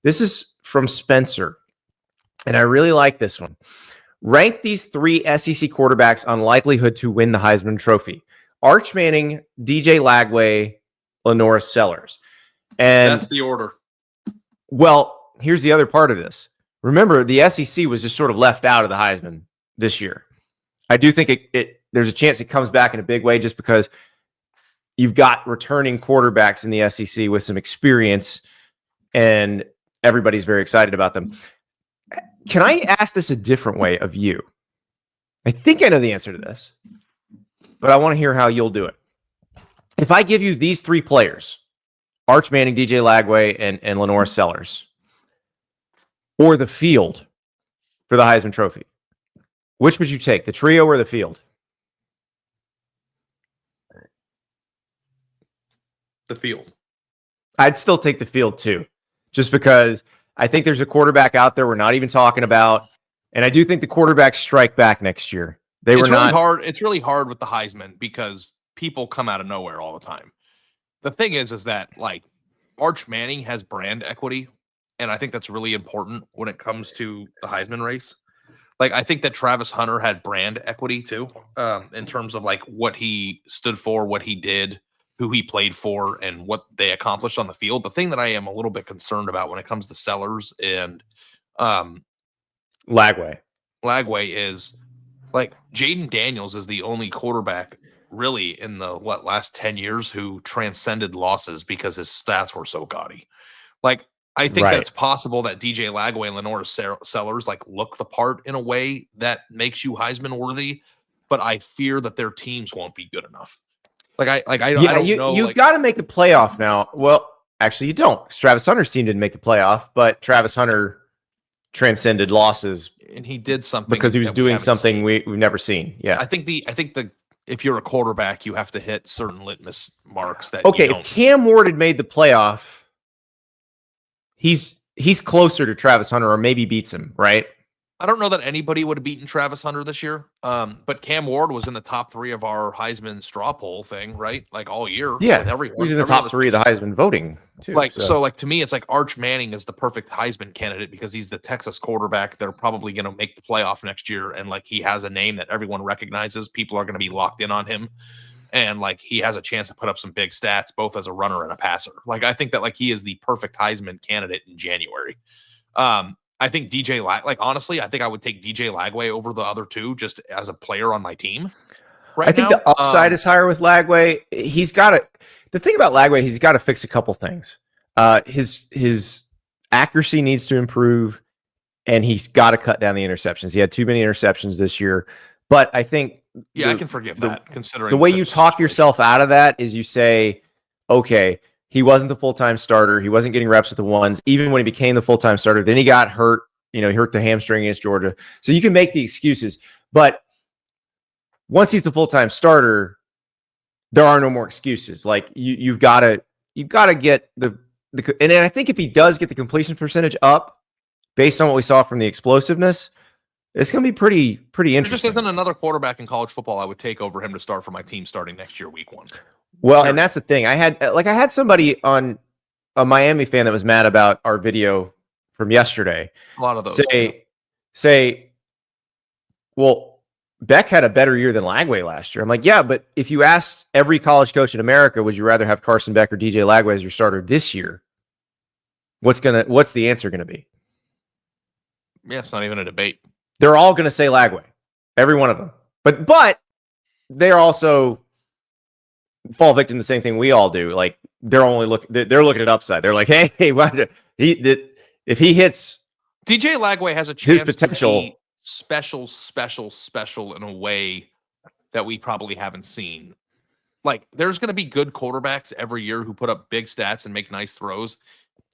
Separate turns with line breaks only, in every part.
This is from Spencer, and I really like this one. Rank these 3 SEC quarterbacks on likelihood to win the Heisman Trophy. Arch Manning, DJ Lagway, LaNorris Sellers. And
that's the order.
Well, here's the other part of this. Remember, the SEC was just sort of left out of the Heisman this year. I do think there's a chance it comes back in a big way just because you've got returning quarterbacks in the SEC with some experience, and everybody's very excited about them. Can I ask this a different way of you? I think I know the answer to this, but I want to hear how you'll do it. If I give you these 3 players, Arch Manning, DJ Lagway, and LaNorris Sellers, or the field for the Heisman Trophy, which would you take, the trio or the field?
The field.
I'd still take the field too, just because I think there's a quarterback out there we're not even talking about, and I do think the quarterbacks strike back next year.
It's really hard with the Heisman because people come out of nowhere all the time. The thing is that like Arch Manning has brand equity, and I think that's really important when it comes to the Heisman race. Like I think that Travis Hunter had brand equity too, in terms of like what he stood for, what he did, who he played for, and what they accomplished on the field. The thing that I am a little bit concerned about when it comes to Sellers and
Lagway
is like Jaden Daniels is the only quarterback really in the last 10 years who transcended losses because his stats were so gaudy. Like I think that it's possible that DJ Lagway and LaNorris Sellers like look the part in a way that makes you Heisman worthy, but I fear that their teams won't be good enough. I don't know.
You got to make the playoff now. Well, actually, you don't. Travis Hunter's team didn't make the playoff, but Travis Hunter transcended losses,
and he did something
because he was doing something we've never seen. Yeah,
I think if you're a quarterback, you have to hit certain litmus marks. That
if Cam Ward had made the playoff, he's closer to Travis Hunter, or maybe beats him, right?
I don't know that anybody would have beaten Travis Hunter this year. But Cam Ward was in the top 3 of our Heisman straw poll thing, right? Like all year.
Yeah. He's in the top 3 of the Heisman voting too.
So to me, it's like Arch Manning is the perfect Heisman candidate because he's the Texas quarterback. They're probably going to make the playoff next year. And like, he has a name that everyone recognizes. People are going to be locked in on him. And like, he has a chance to put up some big stats, both as a runner and a passer. Like, I think that like he is the perfect Heisman candidate in January. I think honestly, I think I would take DJ Lagway over the other 2 just as a player on my team.
I think the upside is higher with Lagway. The thing about Lagway, he's got to fix a couple things. His accuracy needs to improve, and he's got to cut down the interceptions. He had too many interceptions this year. But I think
I can forgive that, considering
the way you talk yourself out of that is you say, okay, he wasn't the full-time starter. He wasn't getting reps with the ones. Even when he became the full-time starter, then he got hurt. He hurt the hamstring against Georgia. So you can make the excuses. But once he's the full-time starter, there are no more excuses. Like you've got to get and then I think if he does get the completion percentage up, based on what we saw from the explosiveness, it's going to be pretty interesting. There
just isn't another quarterback in college football I would take over him to start for my team starting next year, week 1.
Well, and that's the thing. I had somebody on a Miami fan that was mad about our video from yesterday.
A lot of those
say, well, Beck had a better year than Lagway last year. I'm like, yeah, but if you asked every college coach in America, would you rather have Carson Beck or DJ Lagway as your starter this year? What's the answer going to be?
Yeah, it's not even a debate.
They're all going to say Lagway, every one of them. But they're also fall victim to the same thing we all do. Like they're looking at upside. They're like, hey, if he hits,
DJ Lagway has a chance
his potential
to be special in a way that we probably haven't seen. Like there's going to be good quarterbacks every year who put up big stats and make nice throws.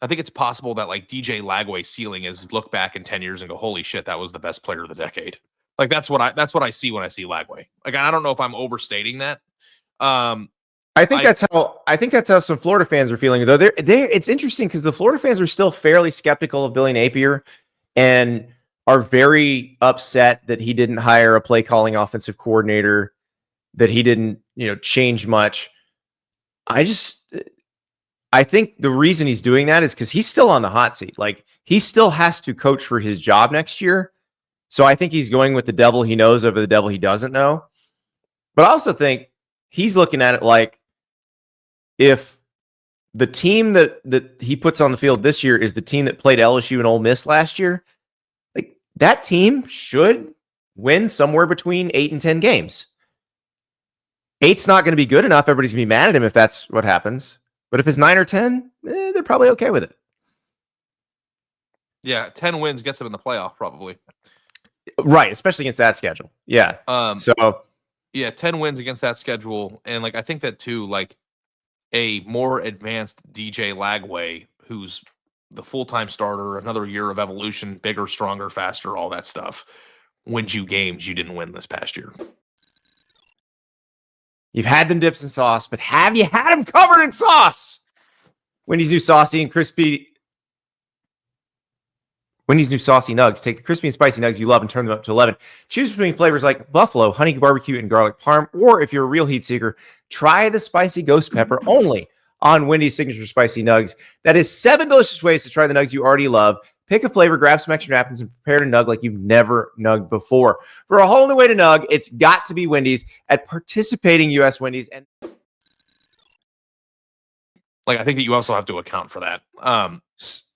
I think it's possible that like DJ Lagway's ceiling is look back in 10 years and go, holy shit, that was the best player of the decade. Like that's what I see when I see Lagway. Like I don't know if I'm overstating that.
I think that's how some Florida fans are feeling. Though it's interesting because the Florida fans are still fairly skeptical of Billy Napier and are very upset that he didn't hire a play calling offensive coordinator, that he didn't change much. I think the reason he's doing that is because he's still on the hot seat. Like, he still has to coach for his job next year. So I think he's going with the devil he knows over the devil he doesn't know. But I also think he's looking at it like, if the team that he puts on the field this year is the team that played LSU and Ole Miss last year, like, that team should win somewhere between 8 and 10 games. 8's not going to be good enough. Everybody's going to be mad at him if that's what happens. But if it's 9 or 10, they're probably okay with it.
Yeah, 10 wins gets them in the playoff probably.
Right, especially against that schedule. Yeah.
Yeah, 10 wins against that schedule. And like, I think that too, like, a more advanced DJ Lagway, who's the full-time starter, another year of evolution, bigger, stronger, faster, all that stuff, wins you games you didn't win this past year.
You've had them dips in sauce, but have you had them covered in sauce? Wendy's new Saucy and Crispy. Wendy's new Saucy Nuggs. Take the Crispy and Spicy Nuggs you love and turn them up to 11. Choose between flavors like buffalo, honey barbecue, and garlic parm. Or if you're a real heat seeker, try the spicy ghost pepper only on Wendy's signature Spicy Nuggs. That is 7 delicious ways to try the nugs you already love. Pick a flavor, grab some extra napkins, and prepare to nug like you've never nugged before. For a whole new way to nug, it's got to be Wendy's at participating U.S. Wendy's. And
like, I think that you also have to account for that.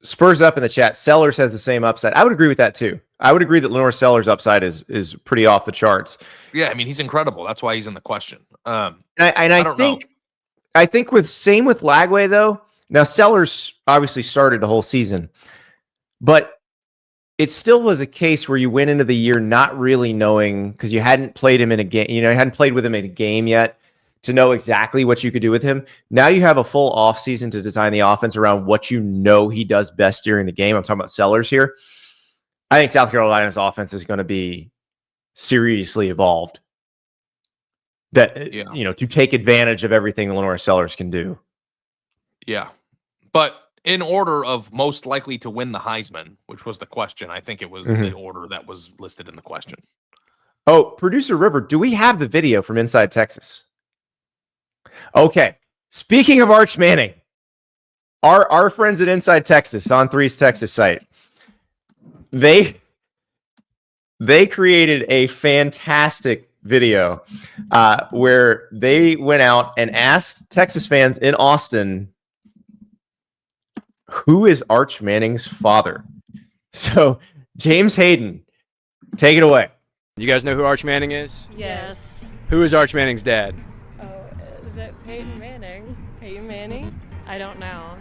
Spurs up in the chat. Sellers has the same upside. I would agree with that too. I would agree that LaNorris Sellers' upside is pretty off the charts.
Yeah, I mean, he's incredible. That's why he's in the question.
I think with Lagway though. Now Sellers obviously started the whole season, but it still was a case where you went into the year not really knowing, because you hadn't played him in a game. You hadn't played with him in a game yet to know exactly what you could do with him. Now you have a full offseason to design the offense around what you know he does best during the game. I'm talking about Sellers here. I think South Carolina's offense is going to be seriously evolved. To take advantage of everything LaNorris Sellers can do.
Yeah. But in order of most likely to win the Heisman, which was the question, I think it was the order that was listed in the question.
Oh, Producer River, do we have the video from Inside Texas? Okay. Speaking of Arch Manning, our friends at Inside Texas, on 3's Texas site, they created a fantastic video where they went out and asked Texas fans in Austin, who is Arch Manning's father? So, James Hayden, take it away.
You guys know who Arch Manning is?
Yes.
Who is Arch Manning's dad?
Oh, is it Peyton Manning? Peyton Manning? I don't know.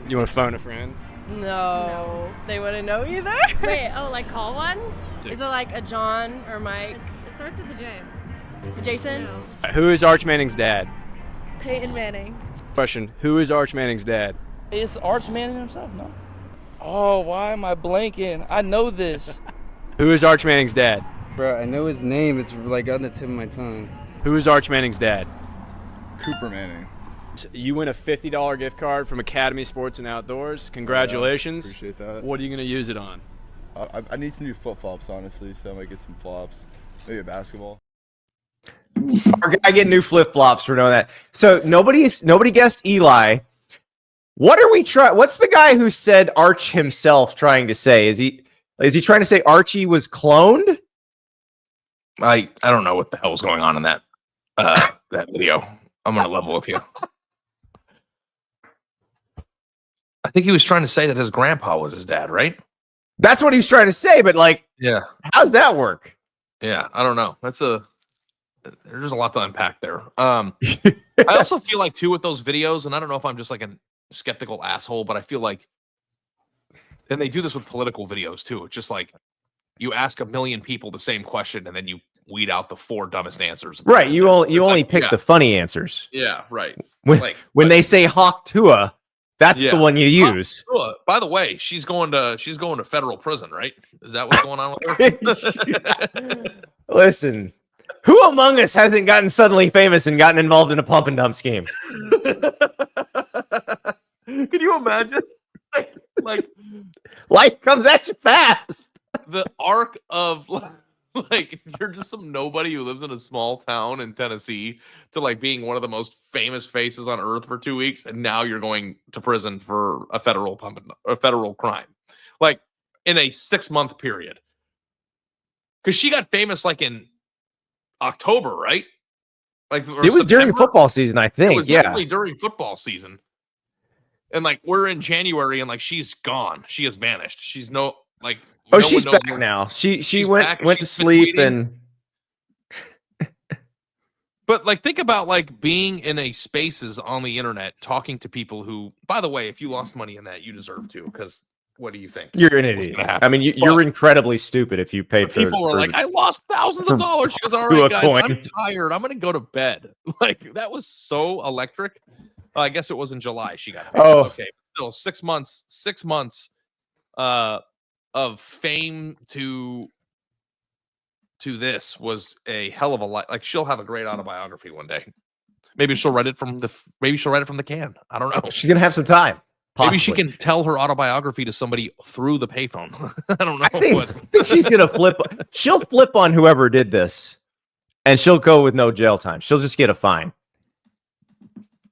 You want to phone a friend?
No. They wouldn't know either?
Wait, like call one?
Is it like a John or Mike?
It starts with a J.
Jason?
No.
Who is Arch Manning's dad?
Peyton Manning.
Question, who is Arch Manning's dad?
It's Arch Manning himself, no? Oh, why am I blanking? I know this.
Who is Arch Manning's dad?
Bro, I know his name. It's like on the tip of my tongue.
Who is Arch Manning's dad?
Cooper Manning.
You win a $50 gift card from Academy Sports and Outdoors. Congratulations.
Appreciate that.
What are you going to use it on?
I need some new flip-flops, honestly, so I might get some flops. Maybe a basketball.
Our guy getting new flip-flops for knowing that. So nobody guessed Eli. What are we trying? What's the guy who said Arch himself trying to say? Is he trying to say Archie was cloned?
I don't know what the hell was going on in that that video. I'm gonna level with you. I think he was trying to say that his grandpa was his dad, right?
That's what he was trying to say, but
yeah,
how's that work?
Yeah, I don't know. There's a lot to unpack there. I also feel like too with those videos, and I don't know if I'm just like a skeptical asshole, but I feel like, and they do this with political videos too. It's just like you ask a million people the same question, and then you weed out the 4 dumbest answers.
Right. You only pick the funny answers.
Yeah. Right.
When they say Hawk Tua, that's the one you use.
By the way, she's going to federal prison, right? Is that what's going on with her?
Listen, who among us hasn't gotten suddenly famous and gotten involved in a pump and dump scheme?
Can you imagine? Like
life comes at you fast.
The arc of Like, if you're just some nobody who lives in a small town in Tennessee to like being one of the most famous faces on earth for 2 weeks, and now you're going to prison for a federal crime, like in a 6-month period. Because she got famous like in October, right? Like
it was during football season, I think.
It was definitely during football season. And like we're in January, and like she's gone. She has vanished. She's no like.
Oh,
no
she's
one knows
back
where-
now. She
she's
went
back.
went to
She's been
sleep
tweeting.
and
But like, think about like being in a spaces on the internet, talking to people who, by the way, if you lost money in that, you deserve to. Because what do you think?
you're an
What's
idiot.
gonna happen?
I mean, you're incredibly stupid if you paid for
People were
for
like, I lost thousands of
for-
dollars. She goes, all
to a
right, guys, I'm
coin."
tired. I'm gonna go to bed. Like that was so electric. I guess it was in July she got famous.
Oh.
Okay, but still 6 months of fame to this was a hell of a lot. Like she'll have a great autobiography one day. Maybe she'll write it from the can. I don't know.
She's gonna have some time.
Maybe she
possibly.
can tell her autobiography to somebody through the payphone. I don't know.
I think she's gonna flip. She'll flip on whoever did this, and she'll go with no jail time. She'll just get a fine.